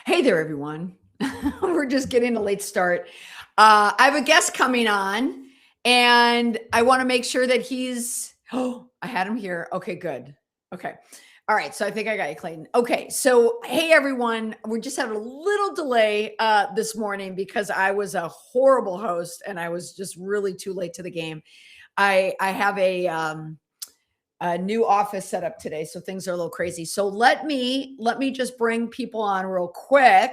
Hey there, everyone. We're just getting a late start. I have a guest coming on, and I want to make sure that he's. Oh, I had him here. Okay, good. Okay. All right. So I think I got you, Clayton. Okay. So, hey, everyone. We just had a little delay this morning because I was a horrible host and I was just really too late to the game. I have a new office set up today, so things are a little crazy. So let me just bring people on real quick.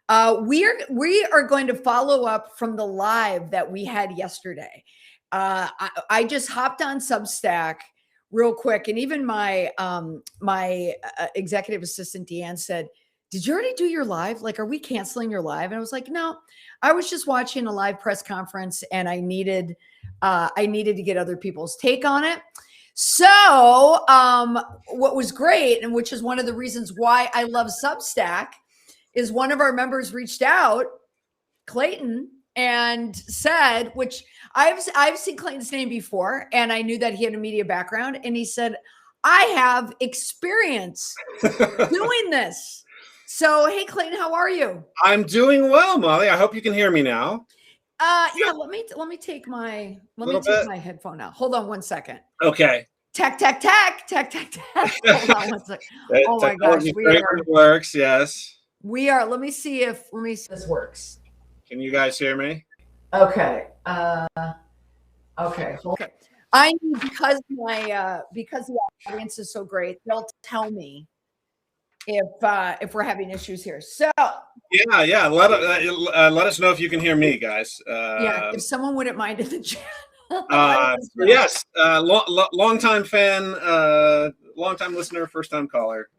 We are going to follow up from the live that we had yesterday. I just hopped on Substack real quick, and even my executive assistant Deanne said, "Did you already do your live? Like, are we canceling your live?" And I was like, "No, I was just watching a live press conference, and I needed to get other people's take on it." So what was great, and which is one of the reasons why I love Substack, is one of our members reached out, Clayton, and said, which I've seen Clayton's name before, and I knew that he had a media background, and he said, "I have experience doing this." So, hey, Clayton, how are you? I'm doing well, Molly. I hope you can hear me now. Yeah. Let me take my headphone out. Hold on one second. Okay. Tech. Hold on one second. Oh my gosh, works. Yes. We are. Let me see if this works. Can you guys hear me? Okay. Okay. Okay. I need, because the audience is so great, they'll tell me if we're having issues here. So yeah. Let us know if you can hear me, guys. Yeah, if someone wouldn't mind in the chat. Yes, long-time fan, long-time listener, first-time caller.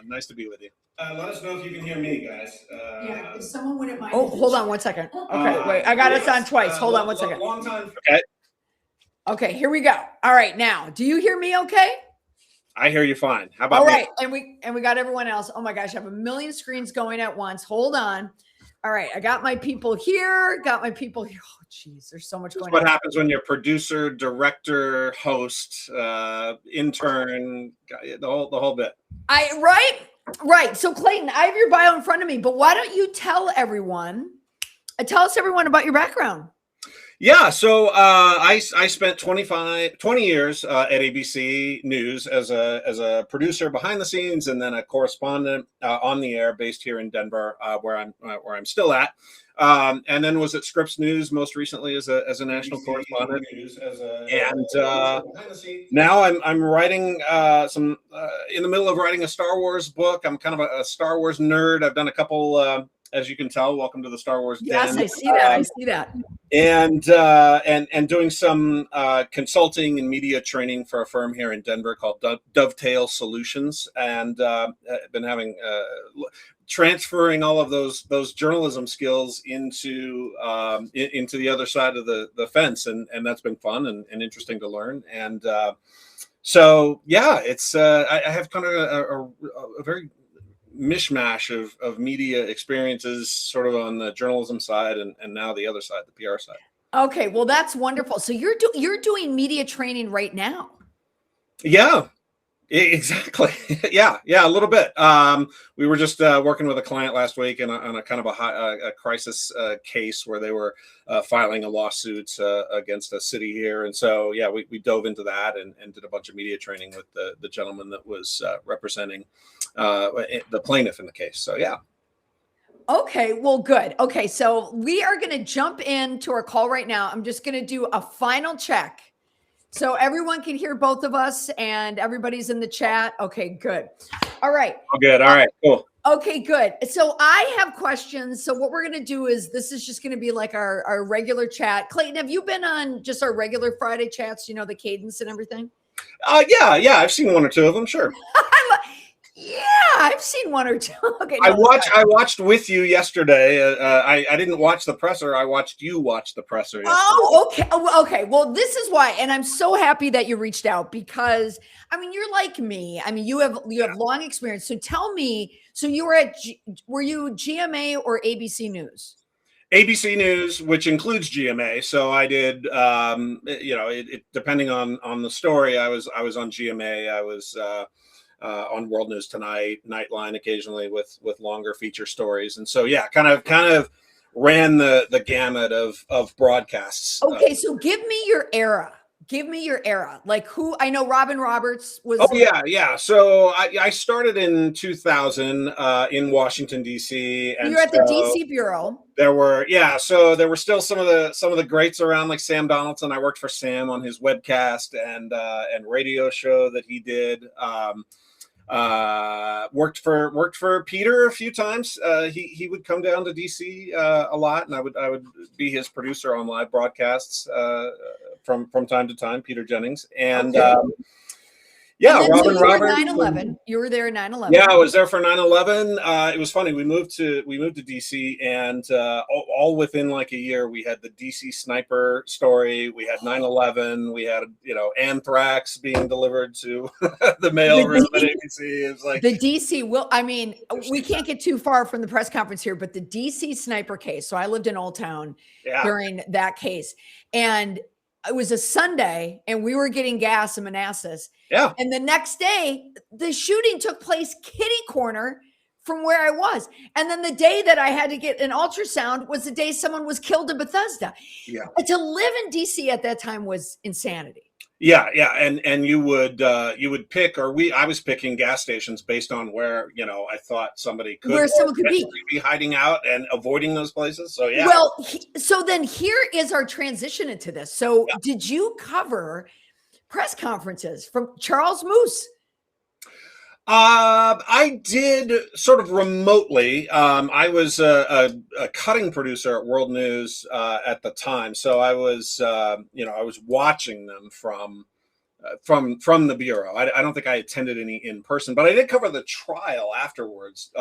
Nice to be with you. Let us know if you can hear me, guys. Yeah, if someone wouldn't mind. Oh, hold on one second. Okay, wait, I got us on twice. Hold on one second. Long time. Okay. Okay, here we go. All right, now, do you hear me okay? I hear you fine. How about all right, me? and we got everyone else. Oh my gosh, I have a million screens going at once. Hold on. All right, I got my people here. Oh, geez, there's so much going on. What happens when you're producer, director, host, intern, the whole bit. Right. So Clayton, I have your bio in front of me, but why don't you tell us everyone about your background? Yeah, so I spent 20 years at ABC News as a producer behind the scenes, and then a correspondent on the air, based here in Denver, where I'm still at, and then was at Scripps News most recently as a national correspondent. And now I'm writing in the middle of writing a Star Wars book. I'm kind of a Star Wars nerd. I've done a couple. As you can tell, welcome to the Star Wars Den. Yes, I see that. And doing some consulting and media training for a firm here in Denver called Dovetail Solutions, and been having transferring all of those journalism skills into the other side of the fence, and that's been fun and interesting to learn. And so yeah, it's I have kind of a very mishmash of media experiences, sort of on the journalism side and now the other side, the PR side. Okay, well, that's wonderful. So you're doing media training right now. Yeah, exactly. yeah, a little bit. We were just working with a client last week on a kind of a crisis case where they were filing a lawsuit against a city here, and so yeah, we dove into that and did a bunch of media training with the gentleman that was representing the plaintiff in the case. So yeah. Okay, well, good. Okay, so we are going to jump into our call right now. I'm just going to do a final check so everyone can hear both of us and everybody's in the chat. Okay, good. All right. Oh, good. All right, cool. Okay, good. So I have questions. So what we're going to do is, this is just going to be like our regular chat. Clayton, have you been on just our regular Friday chats, the cadence and everything? Yeah. I've seen one or two of them. Sure. Yeah, I've seen one or two. Okay, no, I watched with you yesterday. I didn't watch the presser. I watched you watch the presser yesterday. Oh, okay. Well, this is why, and I'm so happy that you reached out, because you're like me. You have long experience. So tell me. So you were were you GMA or ABC News? ABC News, which includes GMA. So I did. It depending on the story. I was on GMA. I was on World News Tonight, Nightline, occasionally with longer feature stories. And so, yeah, kind of ran the gamut of broadcasts. Okay, so give me your era. Give me your era. Like who? I know Robin Roberts was. Oh yeah. So I started in 2000 in Washington D.C. and You're at the D.C. bureau. There were still some of the greats around, like Sam Donaldson. I worked for Sam on his webcast and radio show that he did. Worked for Peter a few times. He would come down to DC a lot, and I would be his producer on live broadcasts from time to time. Peter Jennings and. Okay. Yeah, and Robin so you Roberts. Were 9/11. You were there at 9/11. Yeah, I was there for 9/11. It was funny. We moved to DC, and all within like a year, we had the DC sniper story. We had 9/11. We had anthrax being delivered to the mail room at ABC. It was like the DC. We can't get too far from the press conference here, but the DC sniper case. So I lived in Old Town during that case, and it was a Sunday, and we were getting gas in Manassas. Yeah. And the next day, the shooting took place kitty corner from where I was. And then the day that I had to get an ultrasound was the day someone was killed in Bethesda. Yeah. To live in DC at that time was insanity. Yeah. And you would pick, I was picking gas stations based on where, I thought someone could be hiding out and avoiding those places. So, yeah. Well, so then here is our transition into this. So did you cover press conferences from Charles Moose? I did sort of remotely. I was a cutting producer at World News at the time, so I was, I was watching them from the bureau. I don't think I attended any in person, but I did cover the trial afterwards.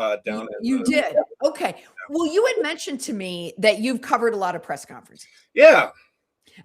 You did. Okay. Yeah. Well, you had mentioned to me that you've covered a lot of press conferences. Yeah.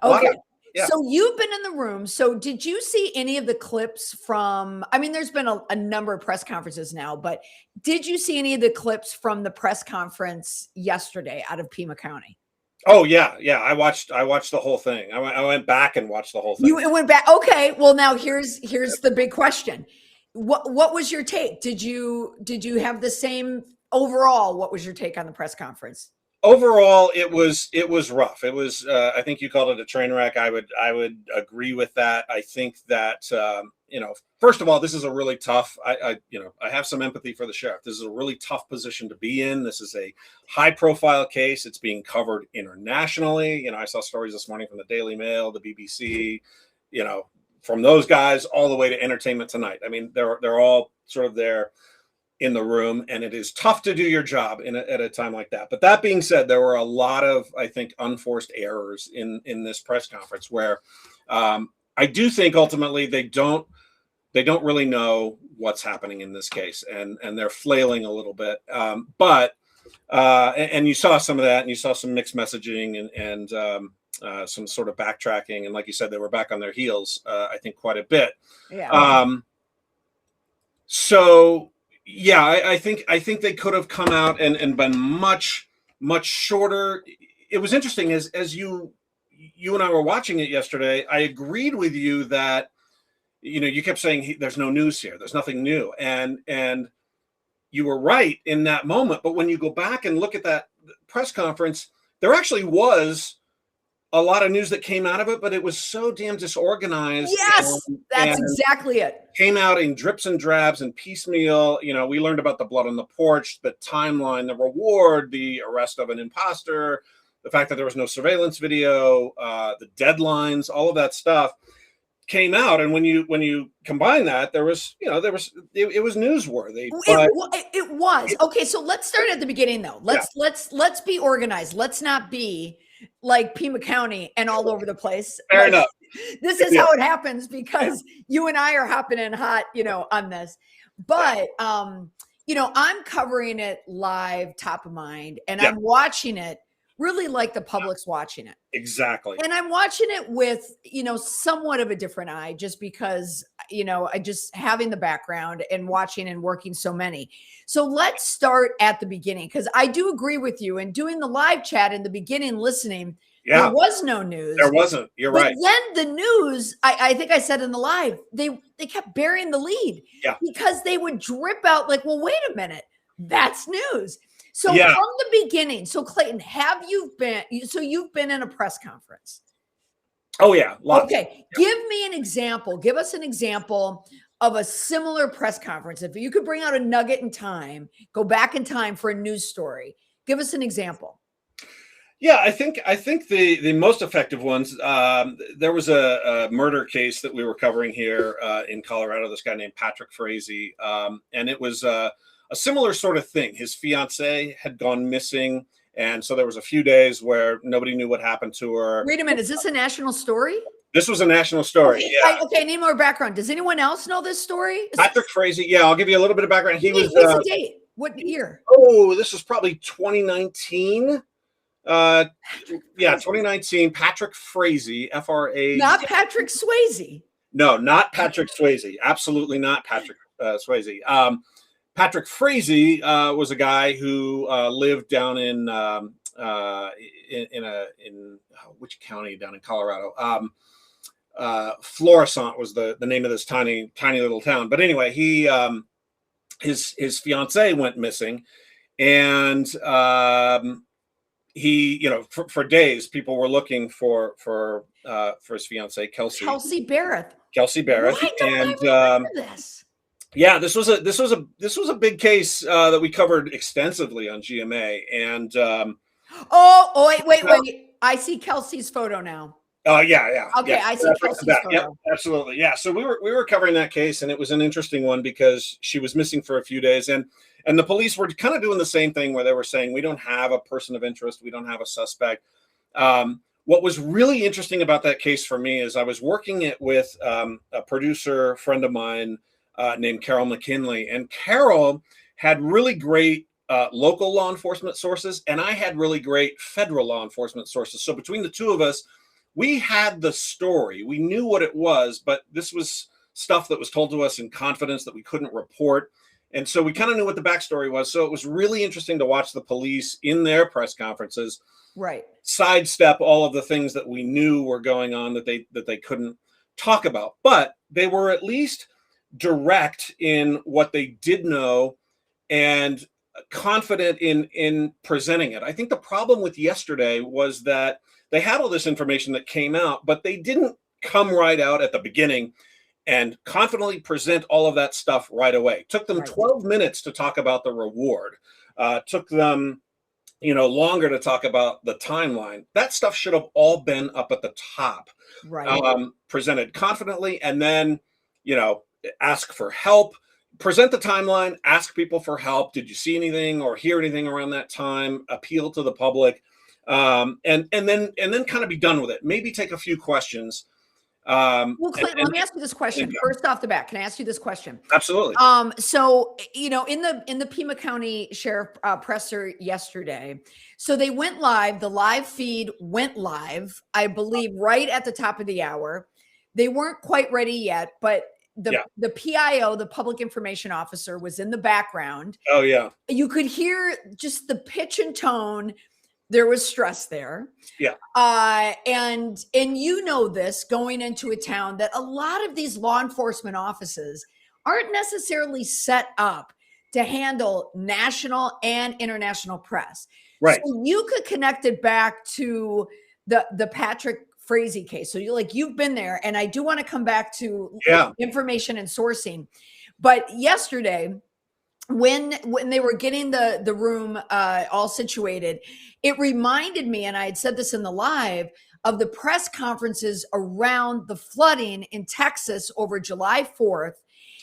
Okay. Yeah. So you've been in the room. So did you see any of the clips from, there's been a number of press conferences now, but did you see any of the clips from the press conference yesterday out of Pima County? Oh yeah. I watched the whole thing. I went back and watched the whole thing. You went back. Okay. Well, now here's the big question. What was your take? Did you have the same overall? What was your take on the press conference? Overall, it was rough. It was, I think you called it a train wreck. I would agree with that. I think that, first of all, this is a really tough, I have some empathy for the sheriff. This is a really tough position to be in. This is a high profile case. It's being covered internationally. I saw stories this morning from the Daily Mail, the BBC, from those guys all the way to Entertainment Tonight. They're all sort of there in the room, and it is tough to do your job at a time like that. But that being said, there were a lot of, I think, unforced errors in this press conference where I do think ultimately they don't really know what's happening in this case, and they're flailing a little bit. But you saw some of that, and you saw some mixed messaging and some sort of backtracking, and like you said, they were back on their heels, I think, quite a bit. Yeah. So. Yeah, I think they could have come out and been much shorter. It was interesting as you and I were watching it yesterday. I agreed with you that you kept saying there's no news here, there's nothing new, and you were right in that moment. But when you go back and look at that press conference, there actually was a lot of news that came out of it, but it was so damn disorganized. Yes, that's exactly it. Came out in drips and drabs and piecemeal. We learned about the blood on the porch, the timeline, the reward, the arrest of an imposter, the fact that there was no surveillance video, the deadlines, all of that stuff came out. And when you combine that, it was newsworthy. It was. Okay, so let's start at the beginning though. Let's be organized. Let's not be like Pima County and all over the place. Fair enough. This is how it happens because you and I are hopping in hot, on this. But, I'm covering it live, top of mind, and I'm watching it really like the public's watching it. Exactly. And I'm watching it with, somewhat of a different eye just because, I just having the background and watching and working so many. So let's start at the beginning because I do agree with you and doing the live chat in the beginning, listening, Yeah. There was no news. There wasn't. You're But right. then the news, I think I said in the live, they kept burying the lead. Yeah. Because they would drip out like, well, wait a minute, that's news. So Yeah. from the beginning, so Clayton, you've been in a press conference? Oh yeah, lots. Okay, Yeah. give me an example. Give us an example of a similar press conference. If you could bring out a nugget in time, go back in time for a news story. Give us an example. Yeah, I think the most effective ones. There was a murder case that we were covering here in Colorado. This guy named Patrick Frazee, and it was a similar sort of thing. His fiancée had gone missing, and so there was a few days where nobody knew what happened to her. Wait a minute, is this a national story? This was a national story. Okay, Yeah. I need more background. Does anyone else know this story? Patrick Frazee. Yeah, I'll give you a little bit of background. He was. What's the date? What year? Oh, this was probably 2019. Yeah, 2019. Patrick Frazee, F-R-A. Not Patrick Swayze. No, not Patrick Swayze. Absolutely not Patrick Swayze. Patrick Frazee was a guy who lived down in which county down in Colorado? Florissant was the name of this tiny little town. But anyway, he his fiancée went missing, and he, for days people were looking for his fiancée Kelsey Barrett. Why don't I remember this? Yeah, this was a big case that we covered extensively on GMA, and wait! I see Kelsey's photo now. Oh yeah. Okay, yeah. I see Kelsey's photo. Yep, absolutely. Yeah, so we were covering that case, and it was an interesting one because she was missing for a few days, and the police were kind of doing the same thing where they were saying we don't have a person of interest, we don't have a suspect. What was really interesting about that case for me is I was working it with a producer friend of mine named Carol McKinley, and Carol had really great local law enforcement sources, and I had really great federal law enforcement sources. So between the two of us, we had the story. We knew what it was, but this was stuff that was told to us in confidence that we couldn't report. And so we kind of knew what the backstory was. So it was really interesting to watch the police in their press conferences sidestep all of the things that we knew were going on that they couldn't talk about. But they were at least direct in what they did know and confident in presenting it. I think the problem with yesterday was that they had all this information that came out, but they didn't come right out at the beginning and confidently present all of that stuff right away. It took them 12 minutes to talk about the reward. Took them, longer to talk about the timeline. That stuff should have all been up at the top, presented confidently, and then, ask for help. Present the timeline, ask people for help. Did you see anything or hear anything around that time? Appeal to the public. And then kind of be done with it. Maybe take a few questions. Well, Clayton, let me ask you this question first off the bat. Can I ask you this question? Absolutely. So in the Pima County Sheriff presser yesterday, so they went live. The live feed went live, I believe, right at the top of the hour. They weren't quite ready yet, but the PIO, the public information officer, was in the background. Oh yeah. You could hear just the pitch and tone. There was stress there. Yeah. And this going into a town that a lot of these law enforcement offices aren't necessarily set up to handle national and international press. Right. So you could connect it back to the Patrick Frazee case. So you've been there, and I do want to come back to information and sourcing. But yesterday, when they were getting the room all situated, it reminded me, and I had said this in the live, of the press conferences around the flooding in Texas over July 4th.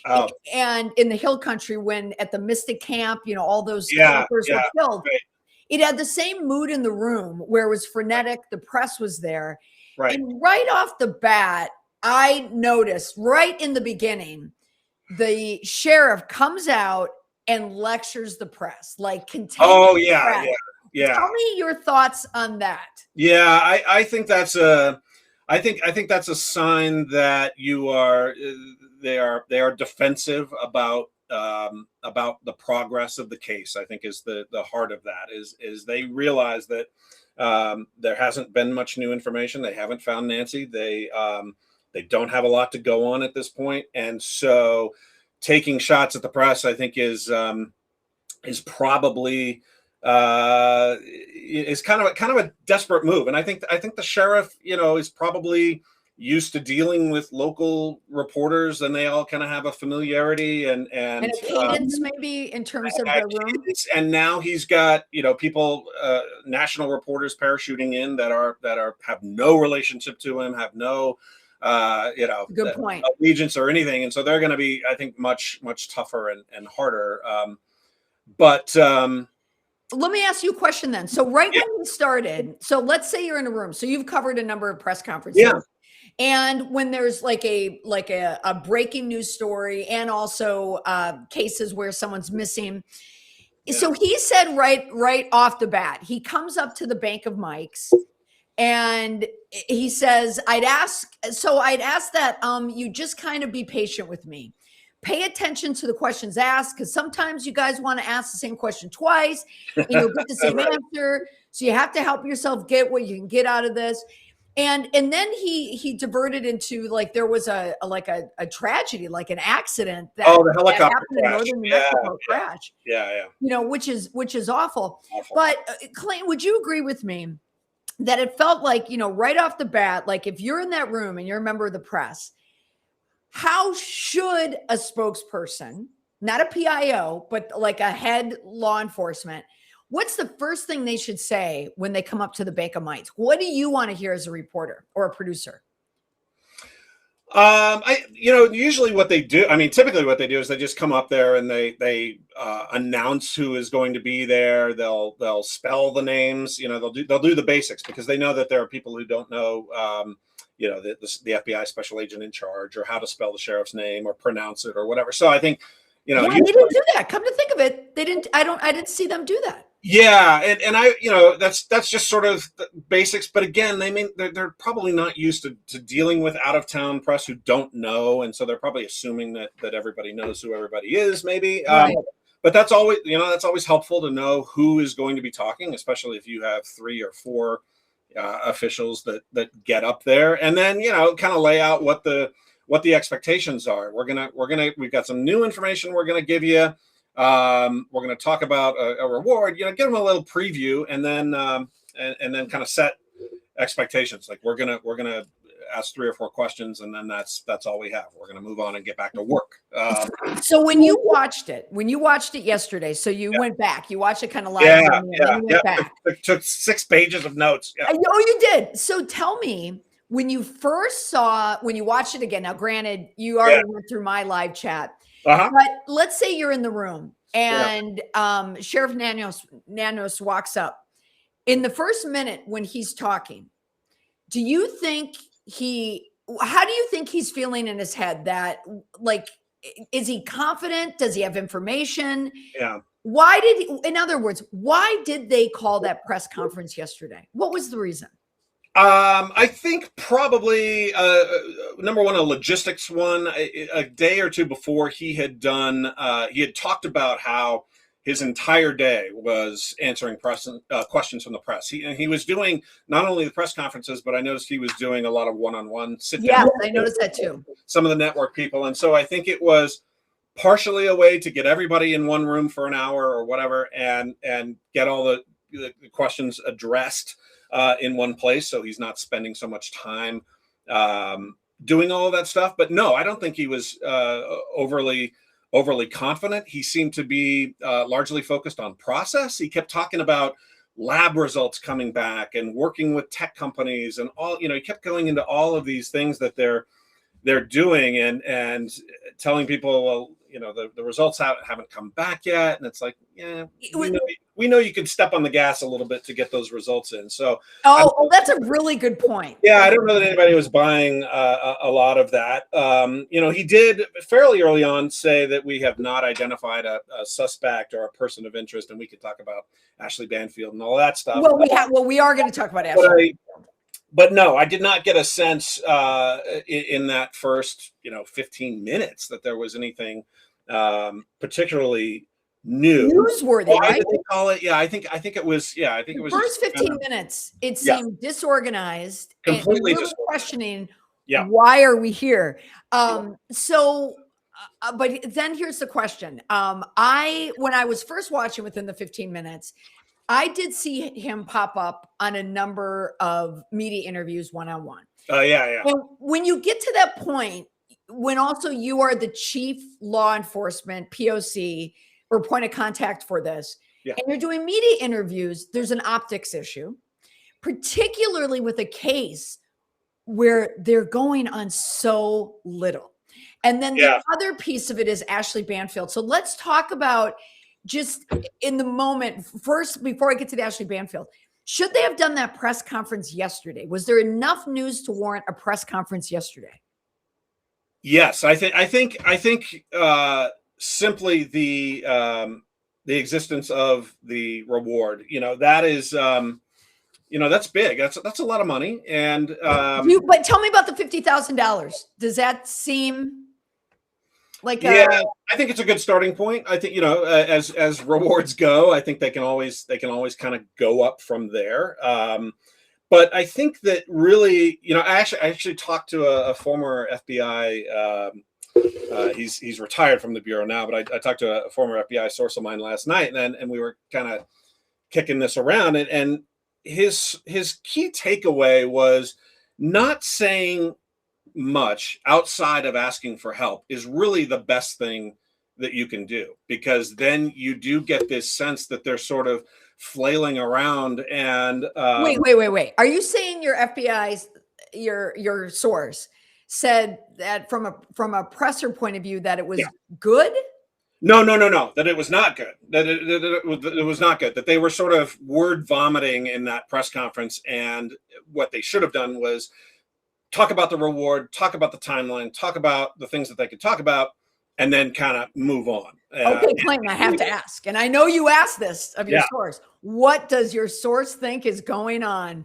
Oh. And in the Hill Country, when at the Mystic Camp, all those workers were killed. Right. It had the same mood in the room where it was frenetic. The press was there. Right. And right off the bat, I noticed right in the beginning, the sheriff comes out and lectures the press, Oh yeah. Tell me your thoughts on that. Yeah, I think that's a sign that they are defensive about the progress of the case. I think is the heart of that is they realize that there hasn't been much new information. They haven't found Nancy. They don't have a lot to go on at this point, and so taking shots at the press, I think, is probably is kind of a desperate move. And I think the sheriff, is probably used to dealing with local reporters, and they all kind of have a familiarity and a cadence, maybe, in terms of the room. And now he's got people, national reporters parachuting in that have no relationship to him, have no good point, allegiance or anything, and so they're going to be, I think, much tougher and harder. But let me ask you a question then. So when you started, so let's say you're in a room. So you've covered a number of press conferences. Yeah. And when there's like a breaking news story, and also cases where someone's missing. Yeah. So he said right off the bat, he comes up to the bank of mics and he says, I'd ask that you just kind of be patient with me. Pay attention to the questions asked, because sometimes you guys want to ask the same question twice and you'll get the same answer. So you have to help yourself get what you can get out of this. And then he diverted into, like, there was a tragedy, like an accident that, the helicopter happened crash. in northern New Mexico crash. Yeah. Which is awful. But Clayton, would you agree with me that it felt like, right off the bat, like if you're in that room and you're a member of the press, how should a spokesperson, not a PIO, but like a head law enforcement, what's the first thing they should say when they come up to the bank of mics? What do you want to hear as a reporter or a producer? Usually what they do, typically what they do is they just come up there and they announce who is going to be there. They'll spell the names, they'll do the basics, because they know that there are people who don't know, the FBI special agent in charge, or how to spell the sheriff's name or pronounce it or whatever. So I think, they didn't do that. Come to think of it, they didn't. I didn't see them do that. Yeah, and I, that's just sort of the basics. But again, they're probably not used to dealing with out of town press who don't know, and so they're probably assuming that everybody knows who everybody is, maybe. Right. But that's always helpful to know who is going to be talking, especially if you have 3 or 4 officials that get up there, and then kind of lay out what the expectations are. We've got some new information we're gonna give you. We're going to talk about a reward, give them a little preview, and then kind of set expectations. Like we're going to ask 3 or 4 questions, and then that's all we have. We're going to move on and get back to work. So when you watched it yesterday, so you went back, you watched it kind of live. You went back. It took 6 pages of notes. Yeah. Oh, you did. So tell me, when you watched it again, now granted, you already went through my live chat. Uh-huh. But let's say you're in the room and Sheriff Nanos walks up. In the first minute when he's talking, how do you think he's feeling in his head? That, like, is he confident? Does he have information? Yeah. In other words, why did they call that press conference yesterday? What was the reason? I think probably number one, a logistics one. A day or 2 before, he had talked about how his entire day was answering questions from the press. He was doing not only the press conferences, but I noticed he was doing a lot of one-on-one sit-down. Yeah, I noticed that too. Some of the network people, and so I think it was partially a way to get everybody in one room for an hour or whatever, and get all the questions addressed in one place, so he's not spending so much time doing all of that stuff. But no, I don't think he was overly confident. He seemed to be largely focused on process. He kept talking about lab results coming back and working with tech companies and all. He kept going into all of these things that they're doing and telling people, well, the results haven't come back yet. And it's like, yeah, we know you can step on the gas a little bit to get those results in. So, that's a really good point. Yeah, I don't know that anybody was buying a lot of that. He did fairly early on say that we have not identified a suspect or a person of interest, and we could talk about Ashley Banfield and all that stuff. Well, we are going to talk about Ashley. But no, I did not get a sense in that first, 15 minutes that there was anything particularly new. Newsworthy, Why right? did they call it? Yeah, I think it was. Yeah, I think it was First just 15 minutes, it yeah, seemed disorganized, and completely we were disorganized. questioning, Yeah, why are we here? yeah, But then here's the question. When I was first watching within the 15 minutes, I did see him pop up on a number of media interviews one-on-one. yeah. And when you get to that point, when also you are the chief law enforcement POC or point of contact for this, Yeah. and you're doing media interviews, there's an optics issue, particularly with a case where they're going on so little. And then the Yeah. other piece of it is Ashley Banfield. So let's talk about just in the moment first, before I get to the Ashley Banfield. Should they have done that press conference yesterday? Was there enough news to warrant a press conference yesterday? Yes, I think simply the existence of the reward, that is, that's big. That's a lot of money, and But tell me about the $50,000. Does that seem like yeah, I think it's a good starting point. I think as rewards go, I think they can always kind of go up from there. But I think that really, I actually talked to a former FBI. He's retired from the bureau now, but I talked to a former FBI source of mine last night, and we were kind of kicking this around, and his key takeaway was not saying much outside of asking for help is really the best thing that you can do, because then you do get this sense that they're sort of flailing around. And wait. Are you saying your FBI's your source said that from a presser point of view that it was good? No. That it was not good. That it was not good. That they were sort of word vomiting in that press conference, and what they should have done was talk about the reward, talk about the timeline, talk about the things that they could talk about, and then kind of move on. Okay, Clayton, I have to ask, and I know you asked this of your source. What does your source think is going on?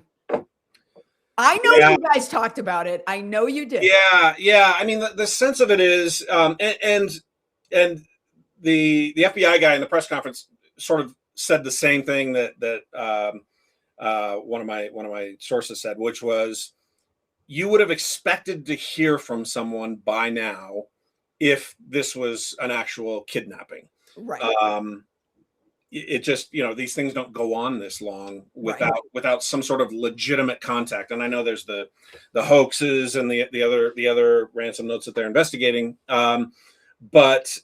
I know you guys talked about it. I know you did. Yeah. I mean, the sense of it is, and the FBI guy in the press conference sort of said the same thing that one of my sources said, which was, you would have expected to hear from someone by now if this was an actual kidnapping. Right. It just, these things don't go on this long without some sort of legitimate contact. And I know there's the hoaxes and the other ransom notes that they're investigating. But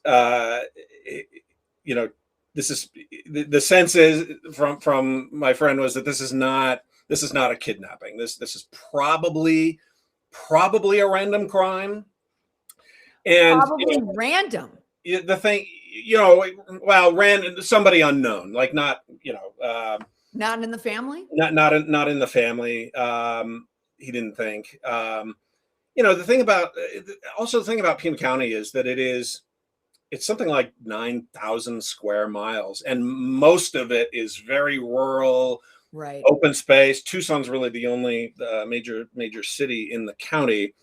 this is the sense is from my friend was that this is not a kidnapping. This is probably a random crime. And probably random. The thing, somebody unknown, like not in the family. Not in the family. He didn't think. The thing about Pima County is that it's something like 9,000 square miles, and most of it is very rural, right? Open space. Tucson's really the only major city in the county.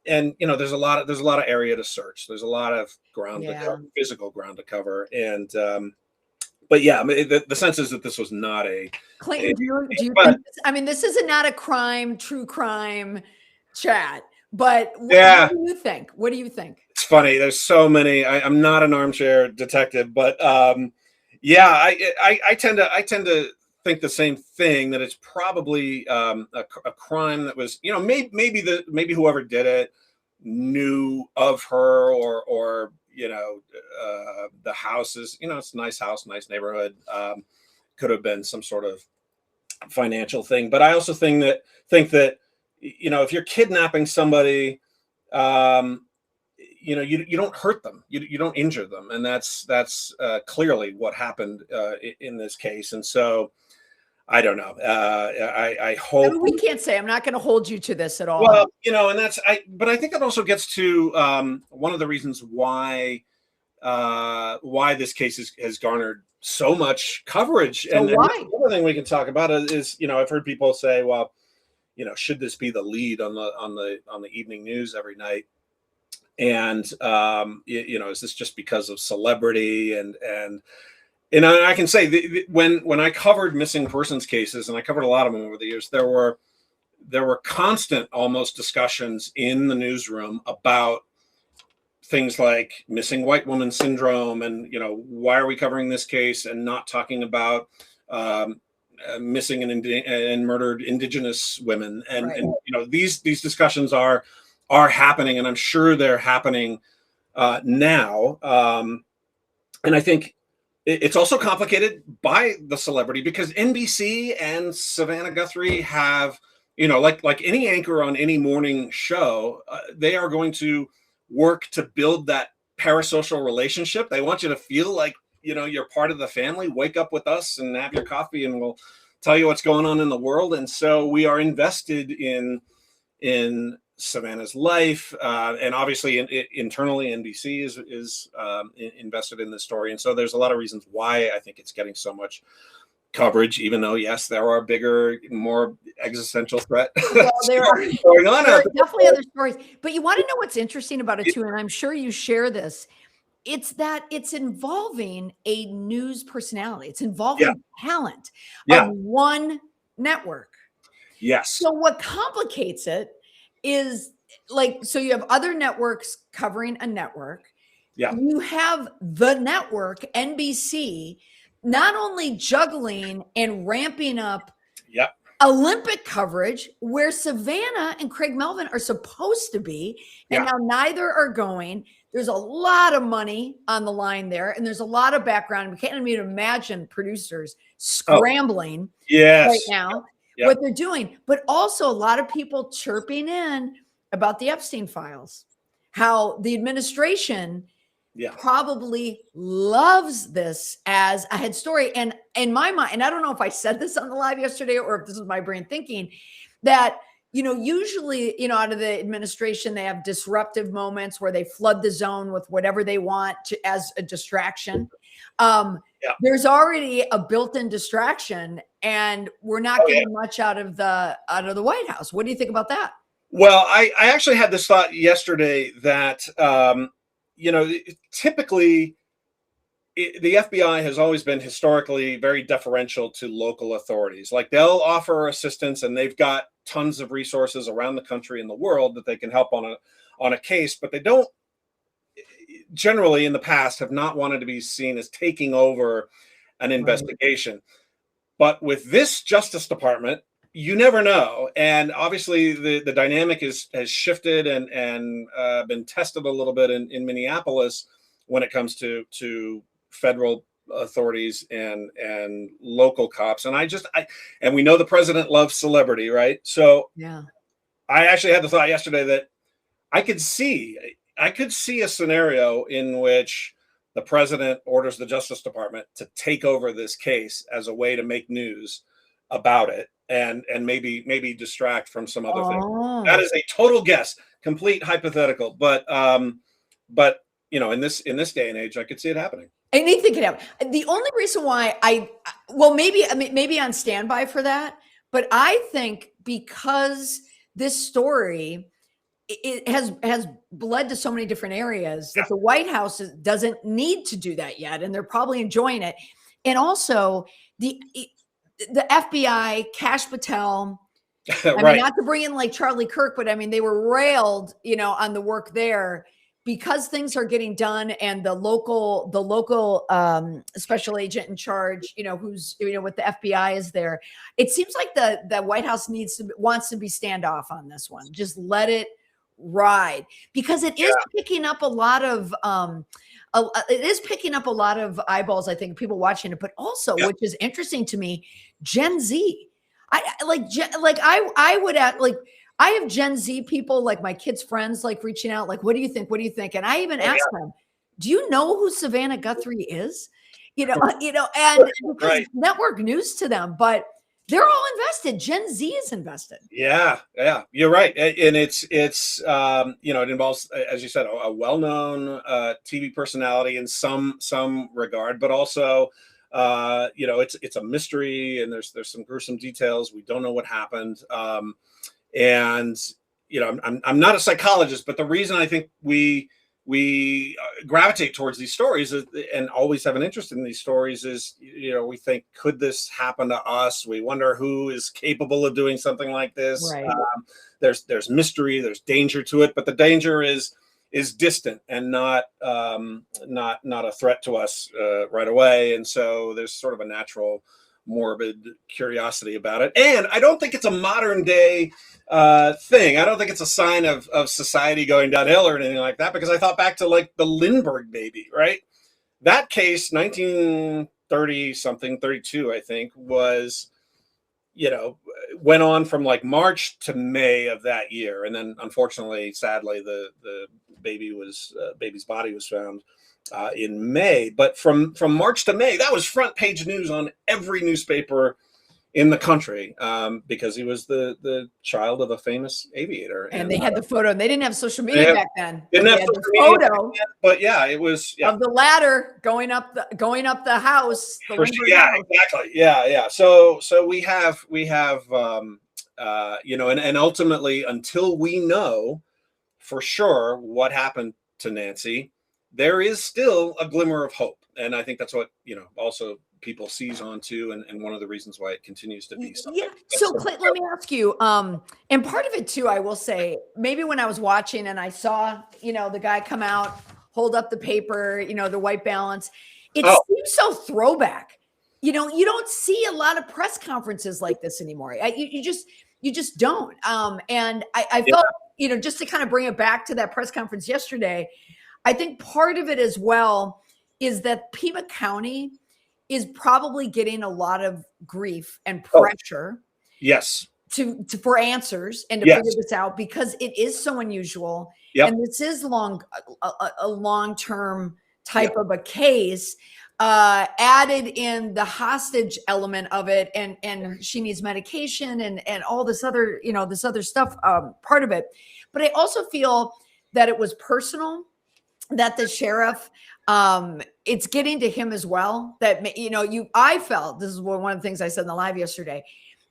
And there's a lot of area to search. There's a lot of ground to cover, physical ground to cover. And but yeah, I mean, the sense is that this was not a Clayton. Do you think this is not a true crime chat. But what do you think? What do you think? It's funny. There's so many. I'm not an armchair detective, but I tend to think the same thing, that it's probably a crime that was, maybe whoever did it knew of her, or the house is, it's a nice house, nice neighborhood. Could have been some sort of financial thing. But I also think that if you're kidnapping somebody, you don't hurt them, you don't injure them, and that's clearly what happened in this case. And so I don't know. I hope we can't say. I'm not going to hold you to this at all. Well, but I think that also gets to one of the reasons why this case has garnered so much coverage. So why? And the other thing we can talk about is, I've heard people say, well, should this be the lead on the evening news every night? And is this just because of celebrity? And I can say when I covered missing persons cases, and I covered a lot of them over the years, there were constant almost discussions in the newsroom about things like missing white woman syndrome, and why are we covering this case and not talking about missing and murdered Indigenous women? And Right. and these discussions are happening, and I'm sure they're happening now. And I think it's also complicated by the celebrity, because NBC and Savannah Guthrie have, like any anchor on any morning show, they are going to work to build that parasocial relationship. They want you to feel like, you're part of the family. Wake up with us and have your coffee, and we'll tell you what's going on in the world. And so we are invested in Savannah's life, and obviously internally NBC is invested in this story. And so there's a lot of reasons why I think it's getting so much coverage, even though, yes, there are bigger, more existential threat Well, there are going on out there. definitely other stories. But you want to know what's interesting about it too, and I'm sure you share this. It's that it's involving a news personality. It's involving talent of one network. Yes. So what complicates it is, so you have other networks covering a network. Yeah. You have the network, NBC, not only juggling and ramping up Olympic coverage, where Savannah and Craig Melvin are supposed to be, and now neither are going. There's a lot of money on the line there, and there's a lot of background. We can't even imagine producers scrambling right now what they're doing, but also a lot of people chirping in about the Epstein files, how the administration probably loves this as a head story. And in my mind, and I don't know if I said this on the live yesterday or if this is my brain thinking, that usually, out of the administration, they have disruptive moments where they flood the zone with whatever they want as a distraction. There's already a built-in distraction, and we're not getting much out of the White House. What do you think about that? Well, I actually had this thought yesterday that, typically the FBI has always been historically very deferential to local authorities. Like, they'll offer assistance, and they've got tons of resources around the country and the world that they can help on a case, but they don't generally in the past have not wanted to be seen as taking over an investigation. But with this Justice Department, you never know. And obviously the dynamic has shifted and been tested a little bit in Minneapolis when it comes to federal authorities and local cops. And and we know the president loves celebrity, right? So I actually had the thought yesterday that I could see a scenario in which the president orders the Justice Department to take over this case as a way to make news about it and maybe distract from some other things. That is a total guess, complete hypothetical, but in this day and age, I could see it happening. Anything can happen. The only reason why maybe on standby for that, but I think because this story it has bled to so many different areas that the White House doesn't need to do that yet, and they're probably enjoying it. And also the FBI, Kash Patel. I mean, not to bring in like Charlie Kirk, but I mean, they were railed, on the work there because things are getting done, and the local special agent in charge, who's with the FBI is there. It seems like the White House wants to be standoff on this one. Just let it ride, because it is picking up a lot of eyeballs, I think, people watching it, but also, which is interesting to me, Gen Z. I have Gen Z people, like my kids' friends, like reaching out, like, what do you think? What do you think? And I even asked them, do you know who Savannah Guthrie is? And because network news to them, but they're all invested. Gen Z is invested. Yeah, you're right. And it's it involves, as you said, a well-known TV personality in some regard, but also, it's a mystery, and there's some gruesome details. We don't know what happened. And I'm not a psychologist, but the reason I think we gravitate towards these stories and always have an interest in these stories is, we think, could this happen to us? We wonder who is capable of doing something like this. Right. There's mystery, there's danger to it, but the danger is distant and not a threat to us right away. And so there's sort of a natural morbid curiosity about it. And I don't think it's a modern day thing. I don't think it's a sign of society going downhill or anything like that, because I thought back to like the Lindbergh baby, right? That case, 1930 something, 32, I think, was, went on from like March to May of that year. And then unfortunately, sadly, the baby's body was found in May. But from March to May, that was front page news on every newspaper in the country, because he was the child of a famous aviator. And they had the photo, and they didn't have social media back then. Didn't have social media back then, but yeah, it was of the ladder going up the house. Exactly. Yeah. So we have and ultimately, until we know for sure what happened to Nancy, there is still a glimmer of hope. And I think that's what, also people seize onto, and one of the reasons why it continues to be something. Yeah. So Clayton, let me ask you, and part of it too, I will say, maybe when I was watching and I saw, the guy come out, hold up the paper, the white balance, it seems so throwback. You don't see a lot of press conferences like this anymore. You just don't. And I felt, just to kind of bring it back to that press conference yesterday, I think part of it as well is that Pima County is probably getting a lot of grief and pressure. Yes. For answers and to figure this out, because it is so unusual. Yep. And this is a long-term type of a case, added in the hostage element of it. And she needs medication and all this other, this other stuff, part of it. But I also feel that it was personal, that the sheriff, it's getting to him as well, that, I felt, this is one of the things I said in the live yesterday,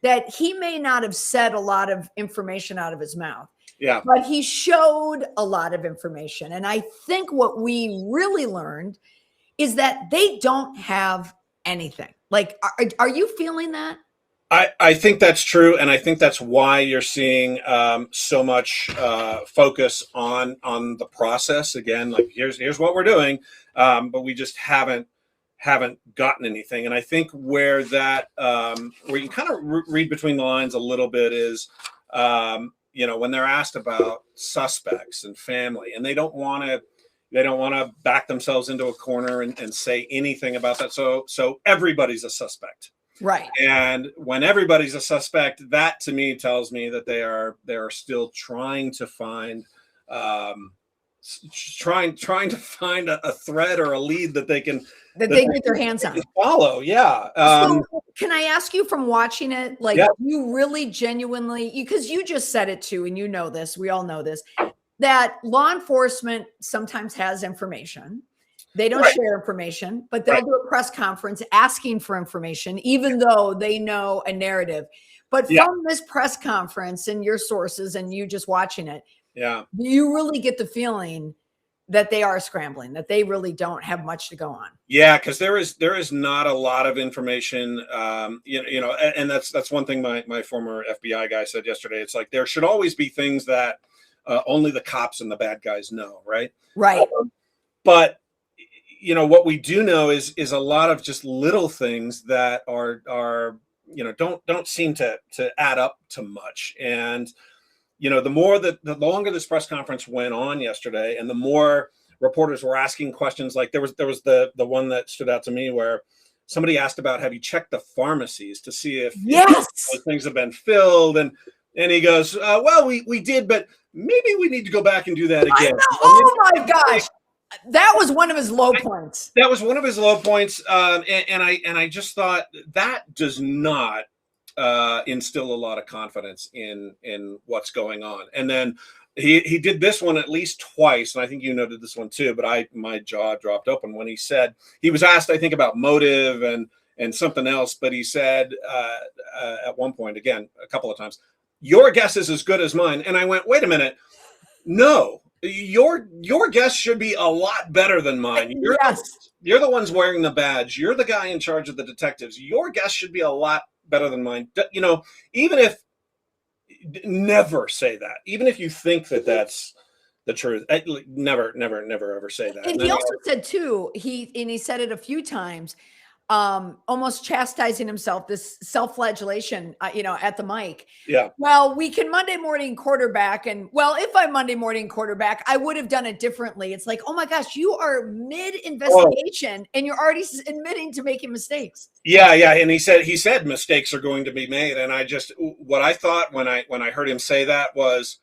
that he may not have said a lot of information out of his mouth. Yeah. But he showed a lot of information. And I think what we really learned is that they don't have anything. Like, are you feeling that? I think that's true, and I think that's why you're seeing so much focus on the process. Again, like here's what we're doing, but we just haven't gotten anything. And I think where that where you kind of read between the lines a little bit is, when they're asked about suspects and family, and they don't want to back themselves into a corner and say anything about that. So everybody's a suspect. Right. And when everybody's a suspect, that to me tells me that they are still trying to find trying to find a thread or a lead that they can get their hands on. Follow. Yeah. So can I ask you, from watching it, like, you really genuinely, because you just said it too, and this, we all know this, that law enforcement sometimes has information. They don't share information, but they'll do a press conference asking for information, even though they know a narrative. But from this press conference and your sources and you just watching it, you really get the feeling that they are scrambling, that they really don't have much to go on. Yeah, because there is not a lot of information, and that's one thing my former FBI guy said yesterday. It's like there should always be things that only the cops and the bad guys know, right? Right. But what we do know is a lot of just little things that are don't seem to add up to much. And the longer this press conference went on yesterday, and the more reporters were asking questions, like there was the one that stood out to me where somebody asked about, have you checked the pharmacies to see if those things have been filled, and he goes, well, we did, but maybe we need to go back and do that again. Oh my gosh. That was one of his low points. That was one of his low points. And I just thought that does not instill a lot of confidence in what's going on. And then he did this one at least twice. And I think you noted this one too, but my jaw dropped open when he said, he was asked, I think, about motive and something else, but he said at one point, again, a couple of times, your guess is as good as mine. And I went, wait a minute. No, your guess should be a lot better than mine. Yes. You're the ones wearing the badge. You're the guy in charge of the detectives. Your guess should be a lot better than mine. You know, even if, never say that. Even if you think that that's the truth, never ever say that. And he also said too, he said it a few times, almost chastising himself, this self-flagellation, at the mic. Yeah. Well, we can Monday morning quarterback, and well, if I Monday morning quarterback, I would have done it differently. It's like, oh my gosh, you are mid-investigation and you're already admitting to making mistakes. Yeah. And he said mistakes are going to be made. And what I thought when I heard him say that was,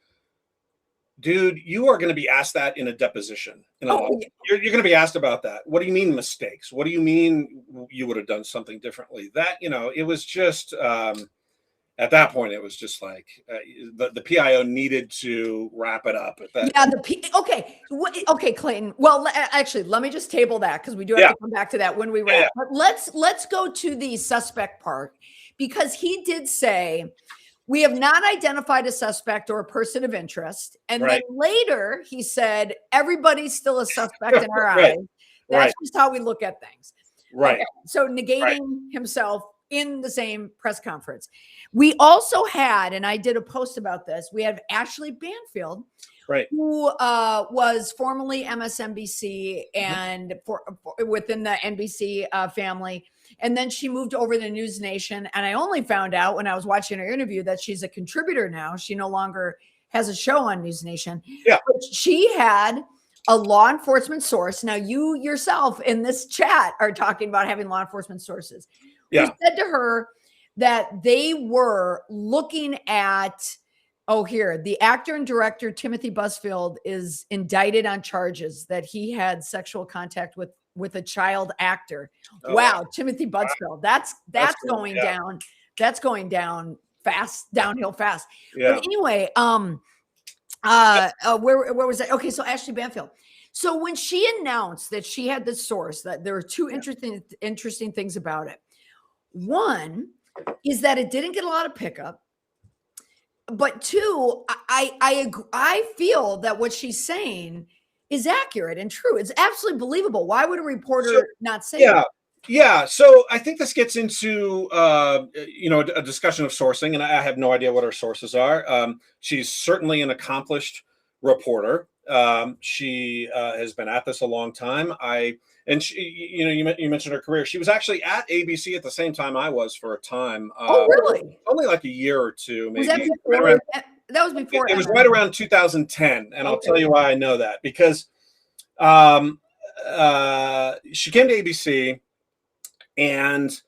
dude, you are going to be asked that in a deposition. You're going to be asked about that. What do you mean mistakes? What do you mean you would have done something differently? That, it was just, at that point, it was just like the PIO needed to wrap it up. Okay, Clayton. Well, actually, let me just table that because we do have to come back to that when we wrap. But let's go to the suspect part, because he did say, we have not identified a suspect or a person of interest. And then later he said, everybody's still a suspect in our eyes. That's just how we look at things. Right. Okay. So negating himself in the same press conference. We also had, and I did a post about this, we have Ashley Banfield, who was formerly MSNBC and within the NBC family. And then she moved over to News Nation. And I only found out when I was watching her interview that she's a contributor now. She no longer has a show on News Nation. Yeah. But she had a law enforcement source. Now, you yourself in this chat are talking about having law enforcement sources. Yeah. Who said to her that they were looking at, the actor and director Timothy Busfield is indicted on charges that he had sexual contact with a child actor. Wow. Timothy Busfield. That's going down. That's going down fast, downhill fast. Yeah. But anyway, where was that? Okay. So Ashley Banfield. So when she announced that she had this source, that there were two interesting things about it. One is that it didn't get a lot of pickup. But two, I feel that what she's saying is accurate and true. It's absolutely believable. Why would a reporter not say that? Yeah. So I think this gets into, a discussion of sourcing, and I have no idea what her sources are. She's certainly an accomplished reporter. She has been at this a long time. You mentioned her career. She was actually at ABC at the same time I was for a time. Oh, really? Only like a year or two, maybe. Was that before? That was before. It was right around 2010, and I'll tell you why I know that, because she came to ABC, and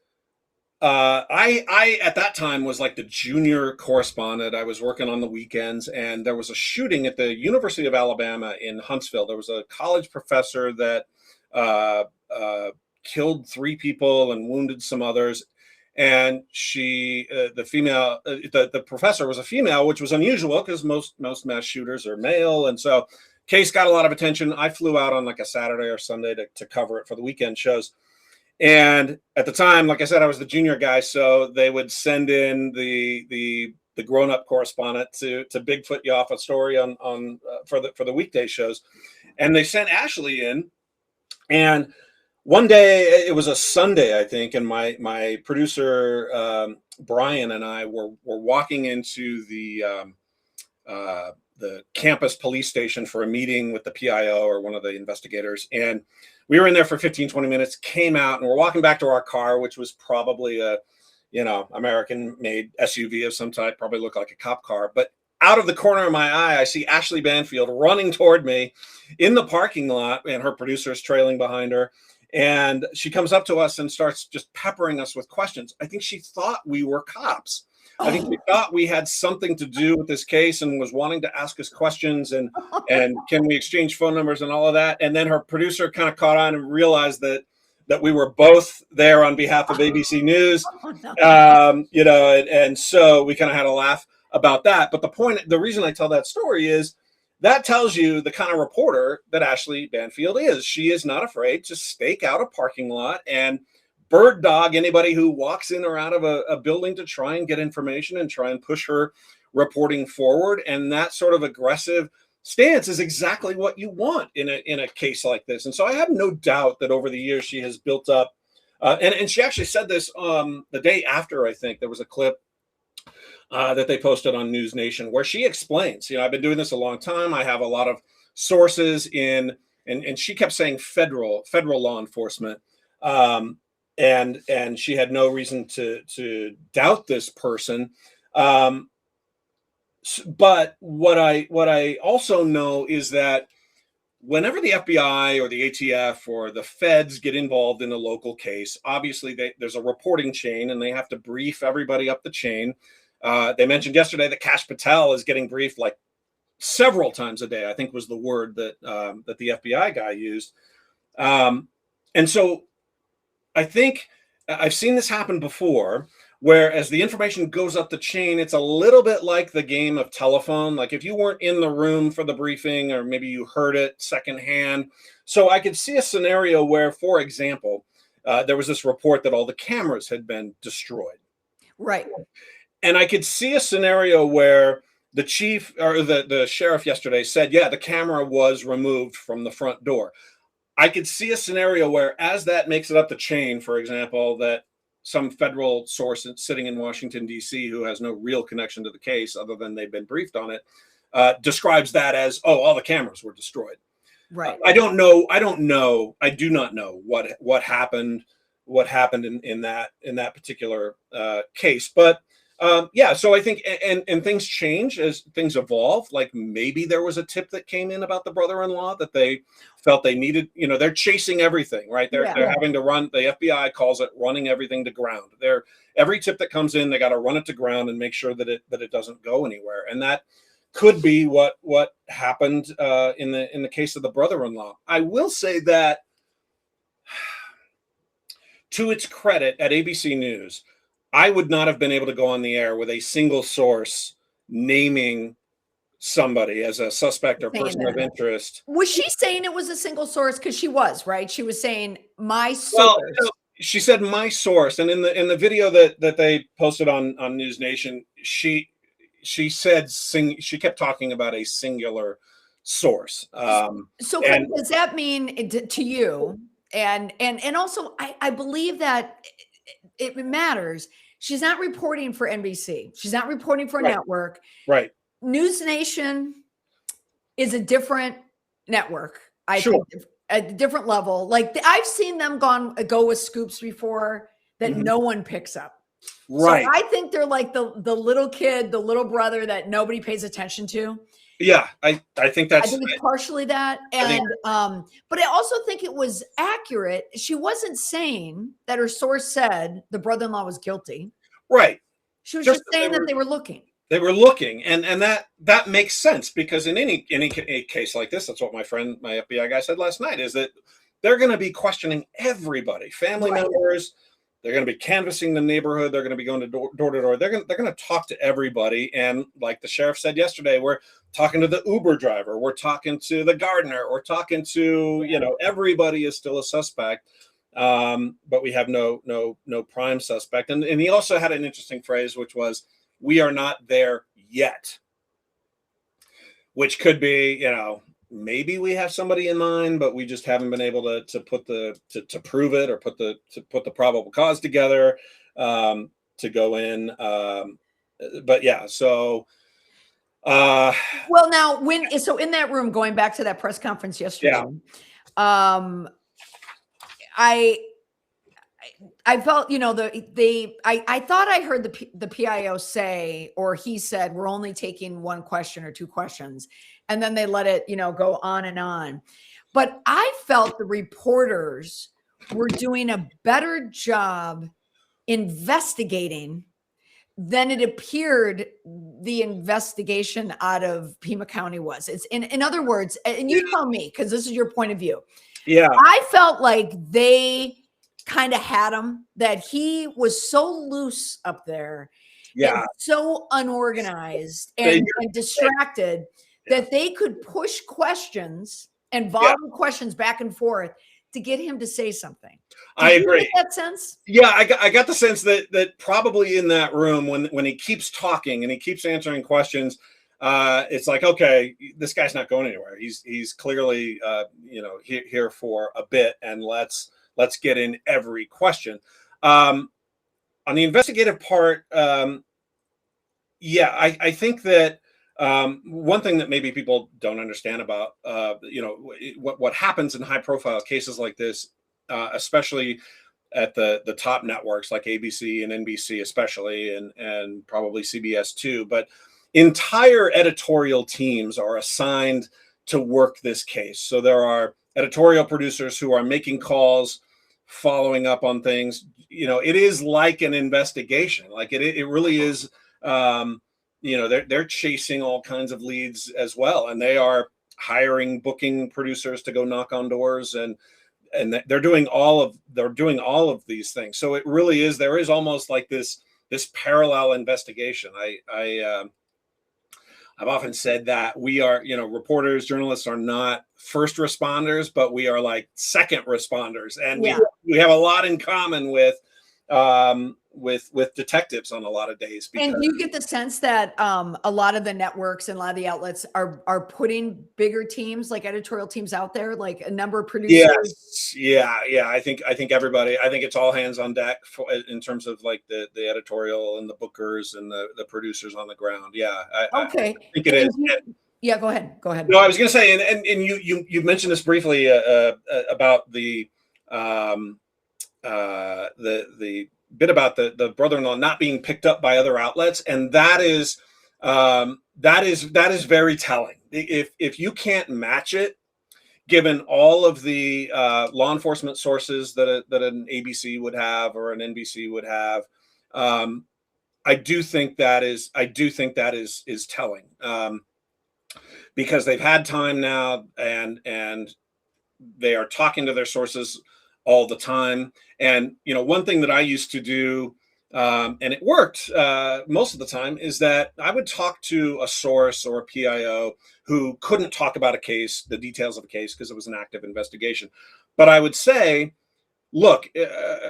I at that time was like the junior correspondent. I was working on the weekends, and there was a shooting at the University of Alabama in Huntsville. There was a college professor that killed 3 people and wounded some others. And the professor was a female, which was unusual because most mass shooters are male. And so case got a lot of attention. I flew out on like a Saturday or Sunday to cover it for the weekend shows. And at the time, like I said, I was the junior guy. So they would send in the grown-up correspondent to Bigfoot you off a story for the weekday shows. And they sent Ashley in, and one day, it was a Sunday, I think, and my producer Brian and I were walking into the campus police station for a meeting with the PIO or one of the investigators, and we were in there for 15-20 minutes. Came out, and we're walking back to our car, which was probably a American-made SUV of some type, probably looked like a cop car, but out of the corner of my eye, I see Ashley Banfield running toward me in the parking lot, and her producer's trailing behind her. And she comes up to us and starts just peppering us with questions. I think she thought we were cops. I think she thought we had something to do with this case and was wanting to ask us questions and can we exchange phone numbers and all of that. And then her producer kind of caught on and realized that we were both there on behalf of ABC News, and so we kind of had a laugh about that. But the reason I tell that story is that tells you the kind of reporter that Ashley Banfield is. She is not afraid to stake out a parking lot and bird dog anybody who walks in or out of a building to try and get information and try and push her reporting forward. And that sort of aggressive stance is exactly what you want in a case like this. And so I have no doubt that over the years she has built up, and she actually said this the day after. I think there was a clip that they posted on News Nation where she explains, I've been doing this a long time. I have a lot of sources in, and she kept saying federal law enforcement. And she had no reason to doubt this person. But what I also know is that whenever the FBI or the ATF or the feds get involved in a local case, obviously there's a reporting chain and they have to brief everybody up the chain. They mentioned yesterday that Kash Patel is getting briefed like several times a day, I think was the word that the FBI guy used. And so I think I've seen this happen before, where as the information goes up the chain, it's a little bit like the game of telephone. Like if you weren't in the room for the briefing, or maybe you heard it secondhand. So I could see a scenario where, for example, there was this report that all the cameras had been destroyed. Right. And I could see a scenario where the chief or the sheriff yesterday said, yeah, the camera was removed from the front door. I could see a scenario where, as that makes it up the chain, for example, that some federal source sitting in Washington, D.C., who has no real connection to the case other than they've been briefed on it, describes that as, oh, all the cameras were destroyed. Right. I don't know. I do not know what happened in that particular case. But yeah, so I think, and things change as things evolve. Like maybe there was a tip that came in about the brother-in-law that they felt they needed. They're chasing everything, right? They're having to run. The FBI calls it running everything to ground. Every tip that comes in, they got to run it to ground and make sure that it doesn't go anywhere. And that could be what happened in the case of the brother-in-law. I will say that, to its credit, at ABC News, I would not have been able to go on the air with a single source naming somebody as a suspect or person of interest. Was she saying it was a single source? Because she was, right? She was saying my source. Well, she said my source, and in the video that they posted on News Nation, she said she kept talking about a singular source. So does that mean to you? And also, I believe that it matters. She's not reporting for NBC. She's not reporting for a network. Right. News Nation is a different network. I think at a different level. Like I've seen them go with scoops before that no one picks up. Right. So I think they're like the little kid, the little brother that nobody pays attention to. Yeah, I think it's partially that. And but I also think it was accurate. She wasn't saying that her source said the brother-in-law was guilty. Right. She was just saying that they were looking. They were looking, and that makes sense, because in any case like this, that's what my FBI guy said last night, is that they're going to be questioning everybody, family members. They're going to be canvassing the neighborhood. They're going to be going to door to door. They're going to talk to everybody. And like the sheriff said yesterday, we're talking to the Uber driver. We're talking to the gardener. We're talking to, everybody is still a suspect. But we have no prime suspect. And he also had an interesting phrase, which was, we are not there yet, which could be, maybe we have somebody in mind, but we just haven't been able to put to prove it, or put the probable cause together to go in. But yeah, so. Well, now in that room, going back to that press conference yesterday, I felt, I thought I heard the PIO say, or he said, we're only taking one question or two questions. And then they let it, go on and on. But I felt the reporters were doing a better job investigating than it appeared the investigation out of Pima County was. It's in other words, and you tell me, because this is your point of view. Yeah. I felt like they kind of had him, that he was so loose up there, and so unorganized and distracted that they could push questions and volley questions back and forth to get him to say something? I Did you agree. get that sense? Yeah, I got the sense that probably in that room, when he keeps talking and he keeps answering questions, it's like, okay, this guy's not going anywhere. He's clearly here for a bit, and let's get in every question. On the investigative part, yeah, I think that one thing that maybe people don't understand about what happens in high profile cases like this, especially at the top networks like ABC and NBC especially, and probably CBS too, but entire editorial teams are assigned to work this case. So there are editorial producers who are making calls, following up on things. It is like an investigation. Like it really is. They're chasing all kinds of leads as well, and they are hiring booking producers to go knock on doors, and they're doing all of these things. So it really is, there is almost like this parallel investigation. I've often said that we are, reporters, journalists are not first responders, but we are like second responders, and we have a lot in common with detectives on a lot of days. And do you get the sense that a lot of the networks and a lot of the outlets are putting bigger teams, like editorial teams out there, like a number of producers? Yeah. I think everybody. I think it's all hands on deck in terms of like the editorial and the bookers and the producers on the ground. Yeah. Okay. I think it is. Yeah. Go ahead. No, I was going to say, and you mentioned this briefly about the bit about the brother-in-law not being picked up by other outlets, and that is very telling. If you can't match it, given all of the law enforcement sources that an ABC would have or an NBC would have, I do think that is telling, because they've had time now, and they are talking to their sources all the time. And one thing that I used to do, and it worked most of the time, is that I would talk to a source or a PIO who couldn't talk about a case, the details of a case, because it was an active investigation. But I would say, look,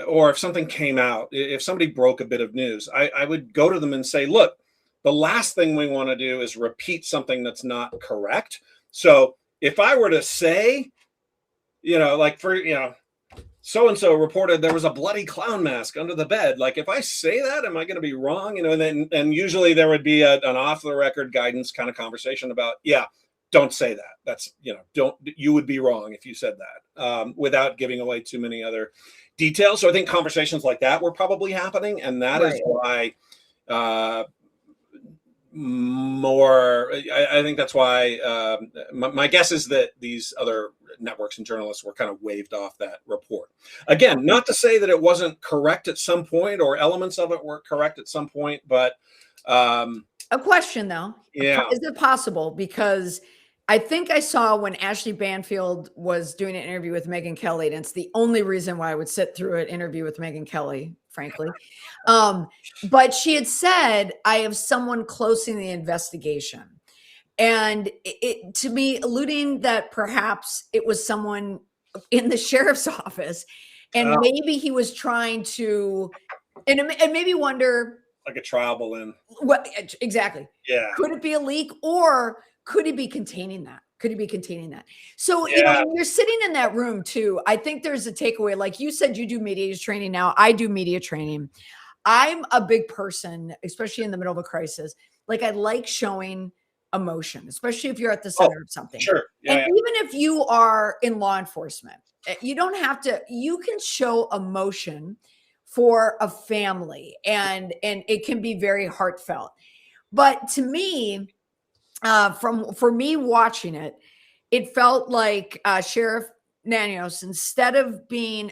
or if something came out, if somebody broke a bit of news, I would go to them and say, look, the last thing we want to do is repeat something that's not correct. So if I were to say, so-and-so reported there was a bloody clown mask under the bed. Like, if I say that, am I going to be wrong? And usually there would be an off-the-record guidance kind of conversation about, don't say that. That's, you would be wrong if you said that, without giving away too many other details. So I think conversations like that were probably happening. And that is why I think that's why my guess is that these other networks and journalists were kind of waved off that report. Again, not to say that it wasn't correct at some point or elements of it were correct at some point, but a question though. Yeah. Is it possible? Because I think I saw when Ashley Banfield was doing an interview with Megyn Kelly, and it's the only reason why I would sit through an interview with Megyn Kelly, frankly. But she had said, I have someone close in the investigation. And it to me, alluding that perhaps it was someone in the sheriff's office, and maybe he was trying to, and maybe wonder, like a trial balloon. What exactly? Yeah. Could it be a leak, or could he be containing that? So, when you're sitting in that room too, I think there's a takeaway. Like you said, you do media training now. I do media training. I'm a big person, especially in the middle of a crisis. Like, I like showing emotion, especially if you're at the center of something. Sure. Yeah, and even if you are in law enforcement, you don't have to, you can show emotion for a family, and it can be very heartfelt. But to me, for me watching it, it felt like Sheriff Nanos, instead of being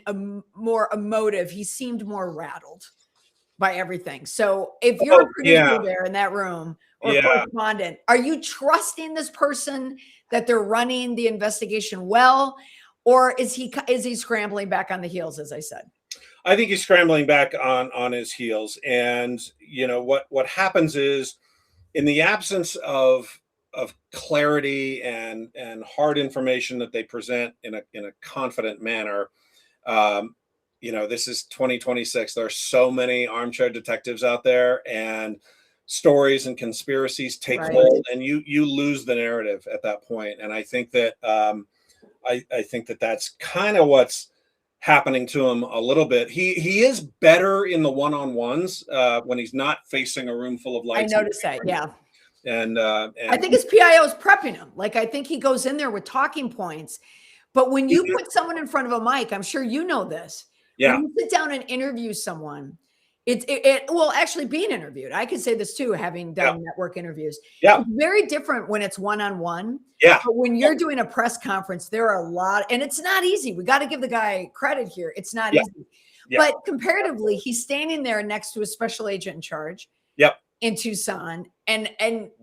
more emotive, he seemed more rattled by everything. So if you're a producer there in that room, or correspondent, are you trusting this person that they're running the investigation well, or is he scrambling back on the heels, as I said? I think he's scrambling back on his heels. And what happens is, in the absence of clarity and hard information that they present in a confident manner. This is 2026. There are so many armchair detectives out there, and stories and conspiracies take hold, and you lose the narrative at that point. And I think that I think that that's kind of what's happening to him a little bit. He is better in the one-on-ones when he's not facing a room full of lights. I noticed that, yeah. And I think his PIO is prepping him. Like, I think he goes in there with talking points. But when you put someone in front of a mic, I'm sure you know this. Yeah. When you sit down and interview someone, well, actually being interviewed, I could say this too, having done network interviews. Yeah. It's very different when it's one-on-one. Yeah. But when you're doing a press conference, there are a lot, and it's not easy. We got to give the guy credit here. It's not easy. Yeah. But comparatively, he's standing there next to a special agent in charge. Yep. In Tucson, and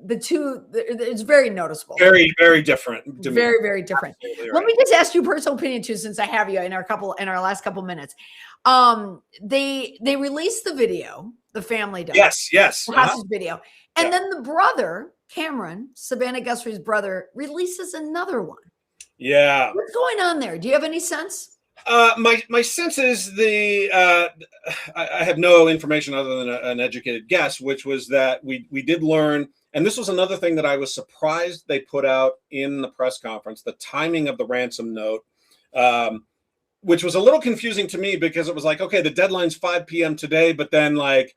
the two, it's very noticeable. Very, very different. Very, very different. Right. Let me just ask you personal opinion too, since I have you in our last couple minutes. They released the video, the family does. Yes. The hostage video. And then the brother, Cameron, Savannah Guthrie's brother, releases another one. Yeah. What's going on there? Do you have any sense? My sense is I have no information other than an educated guess, which was that we did learn, and this was another thing that I was surprised they put out in the press conference, the timing of the ransom note, which was a little confusing to me, because it was like, okay, the deadline's 5 p.m. today, but then like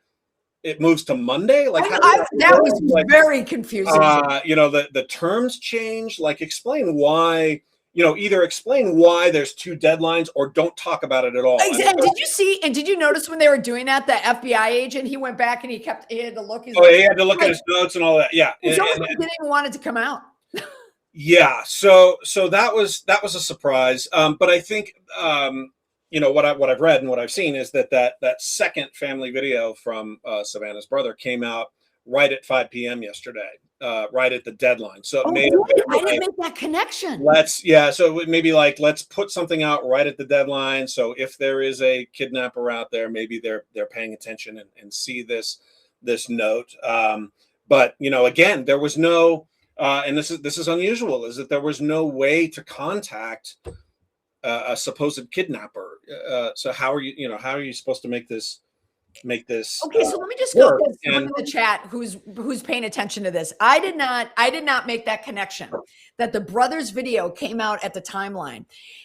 it moves to Monday. Like that was like, very confusing. The terms change. Like, explain why. Either explain why there's two deadlines, or don't talk about it at all. And did you notice when they were doing that, the FBI agent, he went back and he had to look. He had to look at his notes and all that. Yeah. He didn't even want it to come out. Yeah. So that was a surprise. But I think, what I've read and what I've seen is that second family video from Savannah's brother came out right at 5 p.m. yesterday. Right at the deadline. So I didn't make that connection. So maybe like, let's put something out right at the deadline. So if there is a kidnapper out there, maybe they're paying attention and see this note. But again, there was no, and this is unusual, is that there was no way to contact a supposed kidnapper. So how are you supposed to make this? Okay, so let me just go to someone in the chat who's paying attention to this. I did not make that connection that the brothers video came out at the timeline,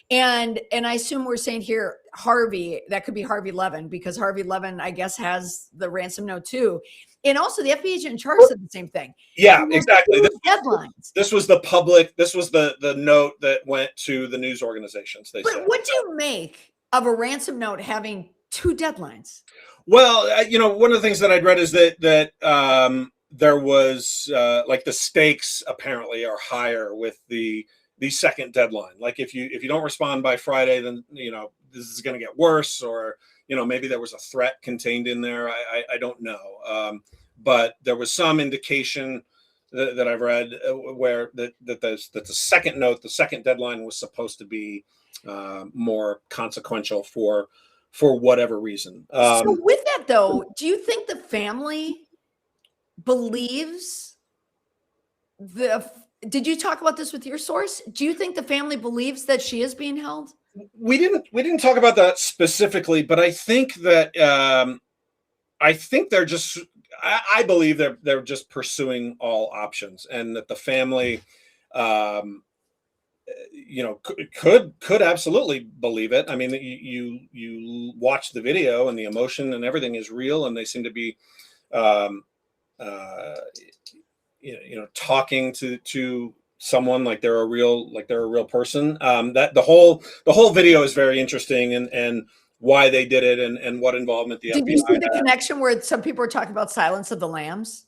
and I assume we're saying here Harvey, that could be Harvey Levin, because Harvey Levin, I guess, has the ransom note too, and also the FBI agent in charge said the same thing. Yeah, exactly. Deadlines. This was the public. This was the note that went to the news organizations. But what do you make of a ransom note having two deadlines? Well, one of the things that I'd read is that there was like the stakes apparently are higher with the second deadline. Like if you don't respond by Friday, then this is going to get worse, or maybe there was a threat contained in there. I don't know, but there was some indication that I've read where that the second note, the second deadline, was supposed to be more consequential for whatever reason. So with that though, do you think the family believes did you talk about this with your source? Do you think the family believes that she is being held? We didn't talk about that specifically, but I think that they're just, I believe they're just pursuing all options, and that the family could absolutely believe it. I mean, you watch the video and the emotion and everything is real, and they seem to be, talking to someone like they're a real person. That the whole video is very interesting, and why they did it, and what involvement the FBI Did you see the had. connection where some people are talking about Silence of the Lambs?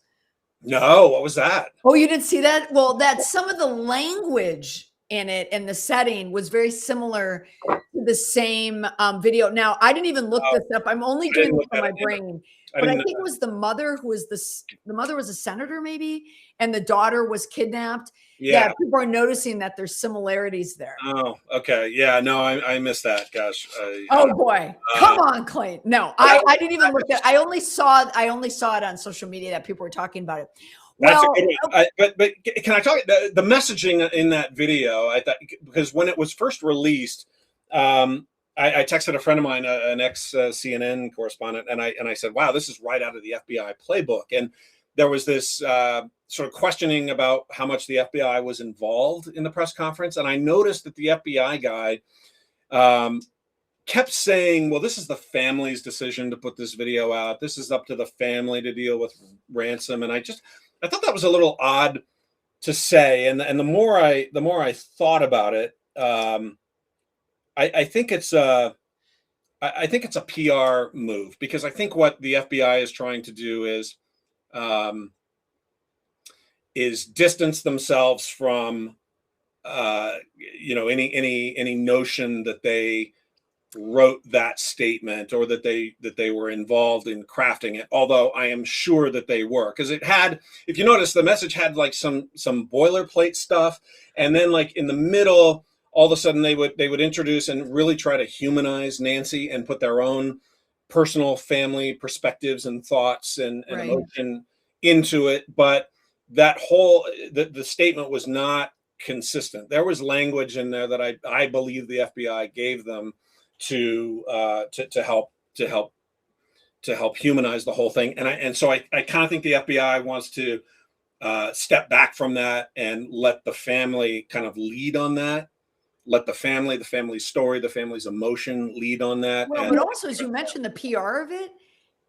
No, what was that? Oh, you didn't see that? Well, that some of the language in it and the setting was very similar to the same video. Now, I didn't even look this up. I'm only doing this for my brain. But I think it was the mother who was the mother was a senator maybe, and the daughter was kidnapped. Yeah, people are noticing that there's similarities there. Oh, okay. Yeah, no, I missed that. Gosh. Oh boy. Come on, Clayton. No, I didn't even look at I only saw it on social media that people were talking about it. That's a Well, good one. But can I talk the messaging in that video? I thought because when it was first released, I texted a friend of mine, an ex CNN correspondent, and I said, "Wow, this is right out of the FBI playbook." And there was this sort of questioning about how much the FBI was involved in the press conference, and I noticed that the FBI guy kept saying, "Well, this is the family's decision to put this video out. This is up to the family to deal with ransom." And I thought that was a little odd to say. And the more I thought about it, I think it's a PR move, because I think what the FBI is trying to do is distance themselves from any notion that they wrote that statement or that they were involved in crafting it, although I am sure that they were, because it had, if you notice, the message had like some boilerplate stuff, and then like in the middle, all of a sudden they would introduce and really try to humanize Nancy and put their own personal family perspectives and thoughts and right. emotion into it. But that whole the statement was not consistent. There was language in there that I believe the FBI gave them to help humanize the whole thing. And so I kind of think the FBI wants to step back from that and let the family kind of lead on that. Let the family's story, the family's emotion lead on that. Well, but also, as you mentioned, the PR of it,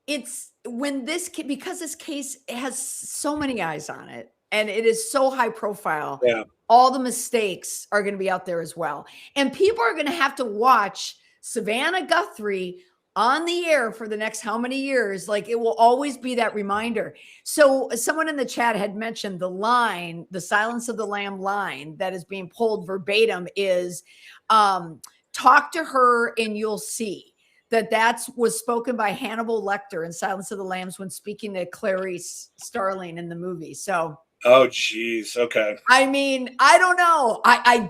it's when because this case has so many eyes on it and it is so high profile. Yeah. All the mistakes are going to be out there as well. And people are going to have to watch Savannah Guthrie on the air for the next how many years. Like, it will always be that reminder. So someone in the chat had mentioned the line, the Silence of the Lamb line that is being pulled verbatim is talk to her and you'll see. That was spoken by Hannibal Lecter in Silence of the Lambs when speaking to Clarice Starling in the movie. So, oh geez, okay. I mean, I don't know. I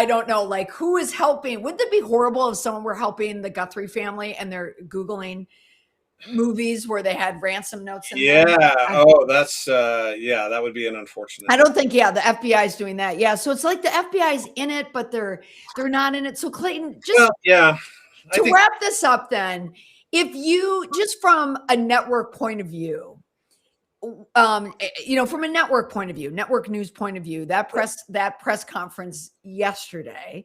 don't know. Like, who is helping? Wouldn't it be horrible if someone were helping the Guthrie family and they're Googling movies where they had ransom notes in Yeah. them? Oh, that's that would be an unfortunate. I don't think, the FBI is doing that. Yeah. So it's like the FBI is in it, but they're not in it. So Clayton, just to wrap this up then, if you just from a network point of view, from a network point of view, network news point of view, that press conference yesterday,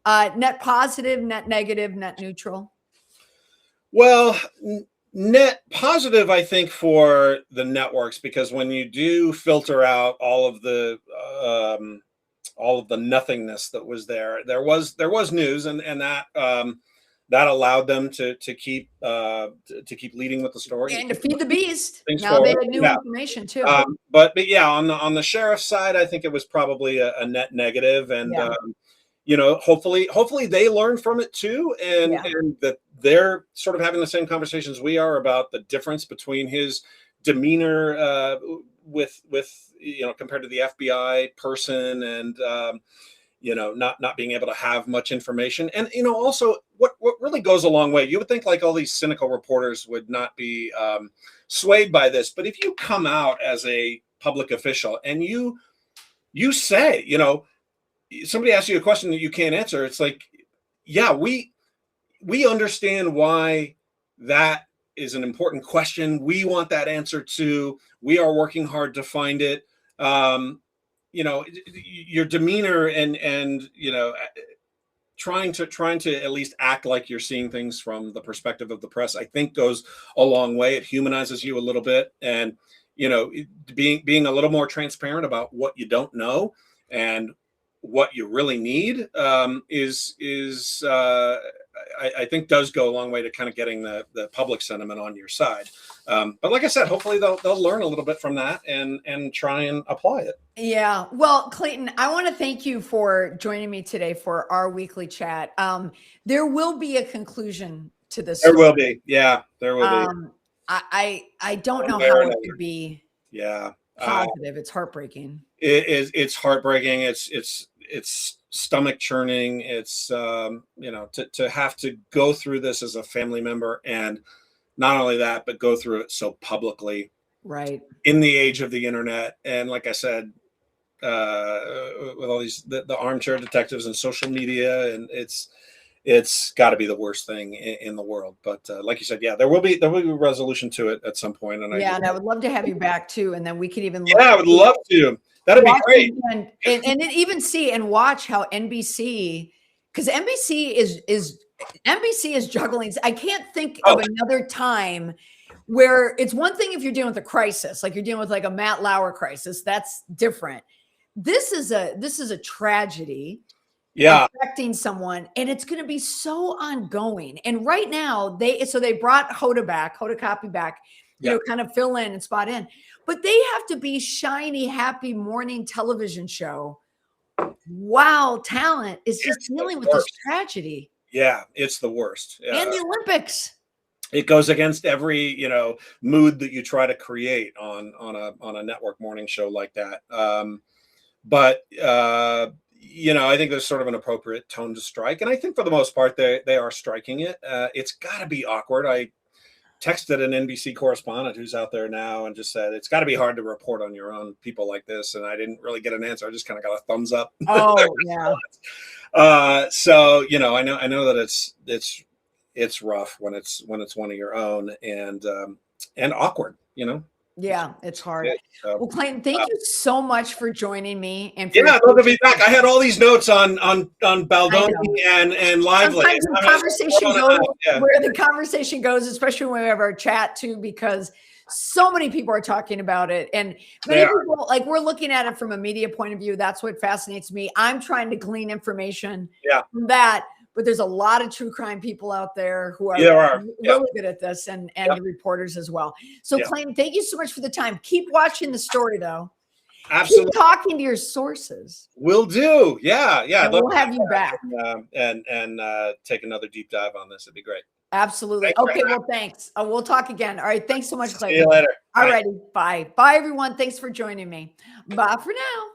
net positive, net negative, net neutral? Well, net positive, I think, for the networks, because when you do filter out all of the nothingness that was there was news, and that allowed them to keep leading with the story and to feed the beast. Now forward. They had new information too. But yeah, on the sheriff's side, I think it was probably a net negative, and hopefully they learn from it too, and that they're sort of having the same conversations we are about the difference between his demeanor with compared to the FBI person, and not being able to have much information. And, also what really goes a long way, you would think like all these cynical reporters would not be swayed by this. But if you come out as a public official and you say, somebody asks you a question that you can't answer, it's like, yeah, we understand why that is an important question. We want that answer too. We are working hard to find it. Your demeanor and trying to at least act like you're seeing things from the perspective of the press, I think goes a long way. It humanizes you a little bit, and being a little more transparent about what you don't know and what you really need I think does go a long way to kind of getting the public sentiment on your side. But like I said, hopefully they'll learn a little bit from that and try and apply it. Yeah. Well, Clayton, I want to thank you for joining me today for our weekly chat. There will be a conclusion to this. There will be. Yeah, there will be. I don't know how it could be. Yeah. Positive. It's heartbreaking. It's heartbreaking. It's stomach churning. It's to have to go through this as a family member, and not only that, but go through it so publicly. Right. in the age of the internet. And like I said, with all these the armchair detectives and social media, and it's got to be the worst thing in the world. But like you said, yeah, there will be a resolution to it at some point. And Yeah, and I would love to have you back too, and then we could even look I would love to. That'd be great. And then even see and watch how NBC, because NBC is juggling. I can't think of another time where it's one thing if you're dealing with a crisis, like you're dealing with like a Matt Lauer crisis, that's different. This is a tragedy. Yeah. Affecting someone, and it's going to be so ongoing. And right now they brought Hoda Copy back, kind of fill in and spot in, but they have to be shiny, happy morning television show. Wow, talent is just dealing with this tragedy. Yeah, it's the worst. And the Olympics. It goes against every mood that you try to create on a network morning show like that. But I think there's sort of an appropriate tone to strike, and I think for the most part they are striking it. It's got to be awkward. I texted an NBC correspondent who's out there now and just said it's got to be hard to report on your own people like this, and I didn't really get an answer. I just kind of got a thumbs up. Oh yeah. So I know that it's rough when it's one of your own, and awkward. Yeah, it's hard. Well, Clayton, thank you so much for joining me. And I'd love to be back. I had all these notes on Baldoni and Lively. Sometimes where the conversation goes, especially when we have our chat too, because so many people are talking about it, and many people, like, we're looking at it from a media point of view. That's what fascinates me. I'm trying to glean information from that. But there's a lot of true crime people out there who are really good at this, and the reporters as well. So Clayton, thank you so much for the time. Keep watching the story though. Absolutely. Keep talking to your sources. Will do. Yeah. And we'll have you back. And take another deep dive on this. It'd be great. Absolutely. Okay, well, thanks. We'll talk again. All right. Thanks so much, Clayton. See you later. All righty. Bye. Bye, everyone. Thanks for joining me. Bye for now.